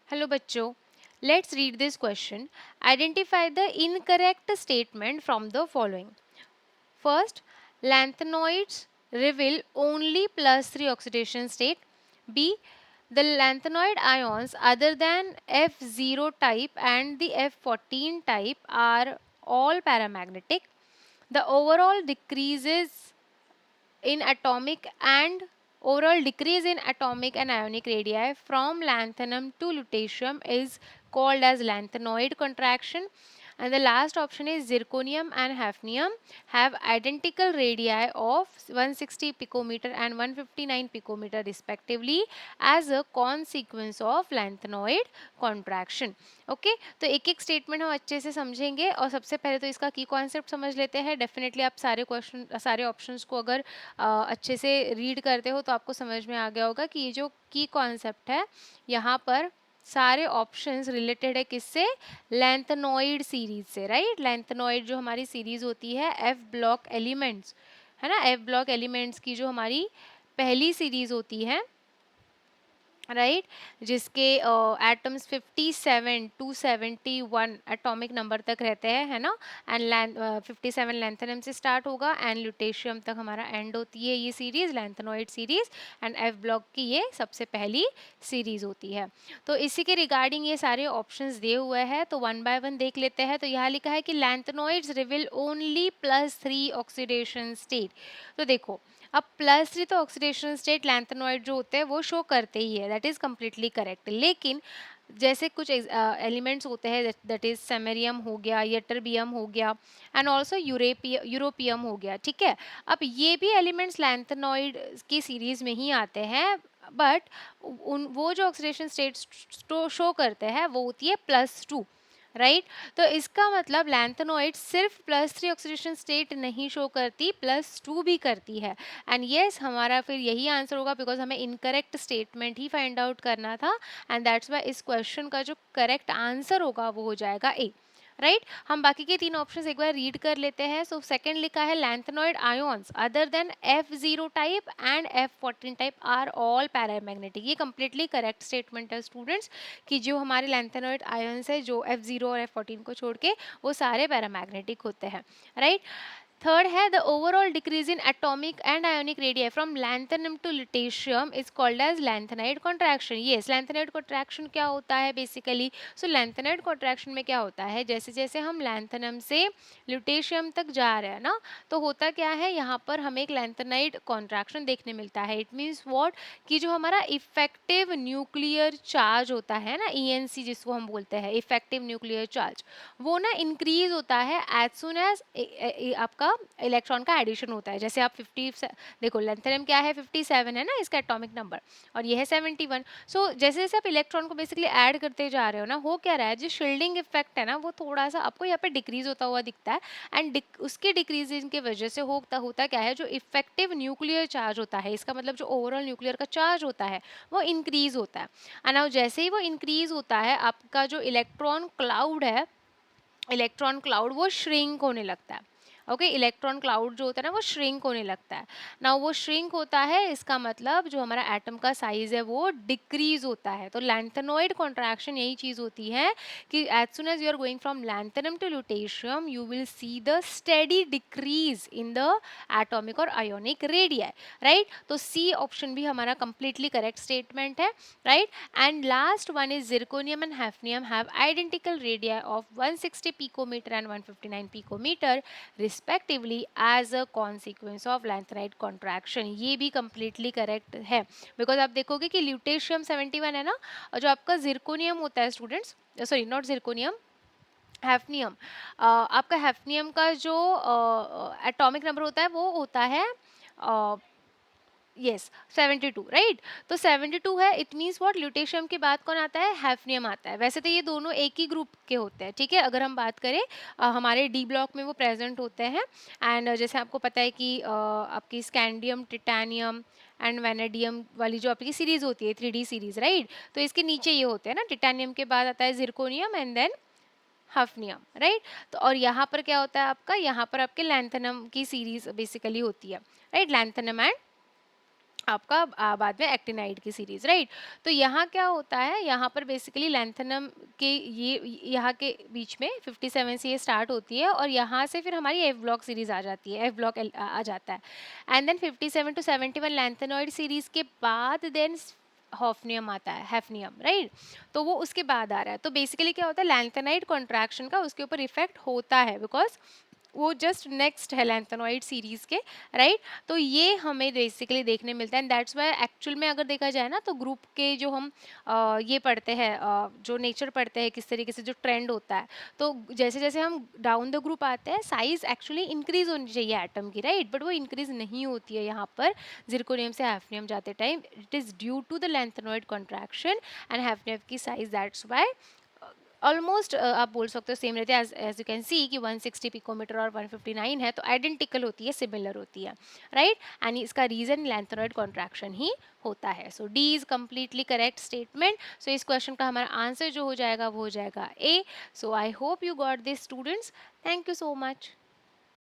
Hello बच्चों, let's read this question. Identify the incorrect statement from the following. First, lanthanoids reveal only +3 oxidation state. B, the lanthanoid ions other than F0 type and the F14 type are all paramagnetic. The overall decreases in atomic and overall decrease in atomic and ionic radii from lanthanum to lutetium is called as lanthanoid contraction. And the last option is zirconium and hafnium have identical radii of 160 picometer and 159 picometer respectively as a consequence of lanthanoid contraction. Okay तो एक एक statement हम अच्छे से समझेंगे और सबसे पहले तो इसका की कॉन्सेप्ट समझ लेते हैं. डेफिनेटली आप सारे ऑप्शंस को अगर अच्छे से रीड करते हो तो आपको समझ में आ गया होगा कि ये जो की कॉन्सेप्ट है यहाँ पर सारे ऑप्शंस रिलेटेड है किससे, लैंथनॉइड सीरीज से. राइट, लैंथनॉइड जो हमारी सीरीज होती है एफ ब्लॉक एलिमेंट्स, है ना, एफ ब्लॉक एलिमेंट्स की जो हमारी पहली सीरीज होती है, राइट, जिसके एटम्स 57 टू 71 एटॉमिक नंबर तक रहते हैं, है ना. एंड 57 लैंथेनम से स्टार्ट होगा एंड ल्यूटेशियम तक हमारा एंड होती है ये series, lanthanoid series. And F block की ये सबसे पहली सीरीज होती है. तो इसी के रिगार्डिंग ये सारे ऑप्शंस दिए हुए हैं, तो वन बाय वन देख लेते हैं. तो यहाँ लिखा है कि lanthanoids reveal only +3 oxidation state. तो देखो अब +3 तो ऑक्सीडेशन स्टेट लैंथेनॉइड जो होते हैं वो शो करते ही है, दैट इज कम्प्लीटली करेक्ट. लेकिन जैसे कुछ एलिमेंट्स होते हैं, दैट इज सेमेरियम हो गया, यटरबियम हो गया एंड ऑल्सो यूरोपियम हो गया. ठीक है, अब ये भी एलिमेंट्स लैंथेनॉइड की सीरीज में ही आते हैं, बट उन वो जो ऑक्सीडेशन स्टेट्स शो करते हैं वो होती है +2. राइट, तो इसका मतलब लैंथेनॉइड सिर्फ +3 ऑक्सीडेशन स्टेट नहीं शो करती, +2 भी करती है. एंड येस, हमारा फिर यही आंसर होगा बिकॉज हमें इनकरेक्ट स्टेटमेंट ही फाइंड आउट करना था. एंड दैट्स वाई इस क्वेश्चन का जो करेक्ट आंसर होगा वो हो जाएगा ए. राइट, हम बाकी के तीन ऑप्शंस एक बार रीड कर लेते हैं. सो सेकंड लिखा है lanthanoid ions other than F0 type and F14 type are all paramagnetic. ये कंप्लीटली करेक्ट स्टेटमेंट है स्टूडेंट्स, कि जो हमारे लैंथेनॉइड आयंस है जो F0 और F14 को छोड़ के वो सारे पैरामैग्नेटिक होते हैं. राइट, थर्ड है the overall decrease in atomic and ionic radii from lanthanum to lutetium is called as lanthanide contraction. Yes, lanthanide contraction क्या होता है बेसिकली. सो लैंथेनाइड कॉन्ट्रैक्शन में क्या होता है, जैसे जैसे हम लैंथेनम से लुटेशियम तक जा रहे हैं ना, तो होता क्या है यहाँ पर हमें एक लैंथेनाइड कॉन्ट्रैक्शन देखने मिलता है. इट मीन्स व्हाट, कि जो हमारा इफेक्टिव न्यूक्लियर चार्ज होता है ना, ENC जिसको हम बोलते हैं इफेक्टिव न्यूक्लियर चार्ज, वो ना इंक्रीज होता है एज सुन एज आपका इलेक्ट्रॉन का एडिशन होता है. जैसे आप 50 देखो लैंथेनम क्या है, 57 है ना इसका एटॉमिक नंबर, और ये है 71. सो जैसे जैसे आप इलेक्ट्रॉन को बेसिकली ऐड करते जा रहे हो ना, हो क्या रहा है, जो शील्डिंग इफेक्ट है ना वो थोड़ा सा आपको यहाँ पे डिक्रीज होता हुआ दिखता है. एंड उसके डिक्रीजिंग की वजह से होता क्या है, जो इफेक्टिव न्यूक्लियर चार्ज होता है, इसका मतलब जो ओवरऑल न्यूक्लियर का चार्ज होता है वो इंक्रीज होता है. और जैसे ही वो इंक्रीज होता है आपका जो इलेक्ट्रॉन क्लाउड है, इलेक्ट्रॉन क्लाउड वो श्रिंक होने लगता है. ओके, इलेक्ट्रॉन क्लाउड जो होता है ना वो श्रिंक होने लगता है ना. वो श्रिंक होता है, इसका मतलब जो हमारा एटम का साइज है वो डिक्रीज होता है. तो लैंथेनॉइड कॉन्ट्रैक्शन यही चीज होती है कि as soon as you are going from lanthanum to lutetium you will see the steady decrease in the atomic और आयोनिक रेडियाई. राइट, तो सी ऑप्शन भी हमारा कंप्लीटली करेक्ट स्टेटमेंट है. Right, and last one is zirconium and hafnium have identical radii of 160 picometer and 159 picometer respectively as a consequence of lanthanide contraction. ये भी completely correct है because आप देखोगे कि ल्यूटेशियम 71 है ना, और जो आपका जिरकोनियम होता है students, sorry not zirconium, hafnium, आपका हैफनियम का जो एटॉमिक नंबर होता है वो होता है यस 72. राइट, तो 72 है, इट मीन्स व्हाट, ल्यूटेशियम के बाद कौन आता है, हैफनियम आता है. वैसे तो ये दोनों एक ही ग्रुप के होते हैं. ठीक है, अगर हम बात करें हमारे डी ब्लॉक में वो प्रेजेंट होते हैं. एंड जैसे आपको पता है कि आपकी स्कैंडियम, टिटानियम एंड वेनेडियम वाली जो आपकी सीरीज होती है 3D सीरीज, राइट, तो इसके नीचे ये होते हैं ना, टिटानियम के बाद आता है जिरकोनियम एंड देन हफनियम. राइट, तो और यहाँ पर क्या होता है आपका, यहाँ पर आपके लैंथेनम की सीरीज बेसिकली होती है. राइट, लैंथेनम एंड आपका बाद में एक्टिनाइड की सीरीज, राइट। तो यहाँ क्या होता है, यहाँ पर बेसिकली लैंथेनम के ये यहाँ के बीच में 57 से ये स्टार्ट होती है और यहाँ से फिर हमारी एफ ब्लॉक सीरीज आ जाती है, एफ ब्लॉक आ जाता है। And then 57 to 71 lanthanoid series के बाद देन हॉफनियम आता है, हैफनियम, राइट। तो वो उसके बाद आ रहा है। तो बेसिकली क्या होता है, लैंथेनाइड कॉन्ट्रैक्शन का उसके ऊपर इफेक्ट होता है, बिकॉज वो जस्ट नेक्स्ट है लैंथेनॉइड सीरीज के, राइट। तो ये हमें बेसिकली देखने मिलता है, एंड दैट्स वाई एक्चुअल में अगर देखा जाए ना, तो ग्रुप के जो हम ये पढ़ते हैं, जो नेचर पढ़ते हैं, किस तरीके से जो ट्रेंड होता है, तो जैसे जैसे हम डाउन द ग्रुप आते हैं, साइज एक्चुअली इंक्रीज होनी चाहिए एटम की, राइट, बट वो इंक्रीज नहीं होती है यहाँ पर जिरकोनियम से हैफनियम जाते time. It is due to the lanthanoid contraction and hafnium की साइज, दैट्स वाई ऑलमोस्ट आप बोल सकते हो सेम रहती है। एज यू कैन सी कि 160 पिकोमीटर और 159 है, तो आइडेंटिकल होती है, सिमिलर होती है, राइट। एंड इसका रीजन लैंथेनॉइड कॉन्ट्रैक्शन ही होता है। So D is completely correct statement. So इस क्वेश्चन का हमारा आंसर जो हो जाएगा वो हो जाएगा A. So I hope you got this students. Thank you so much.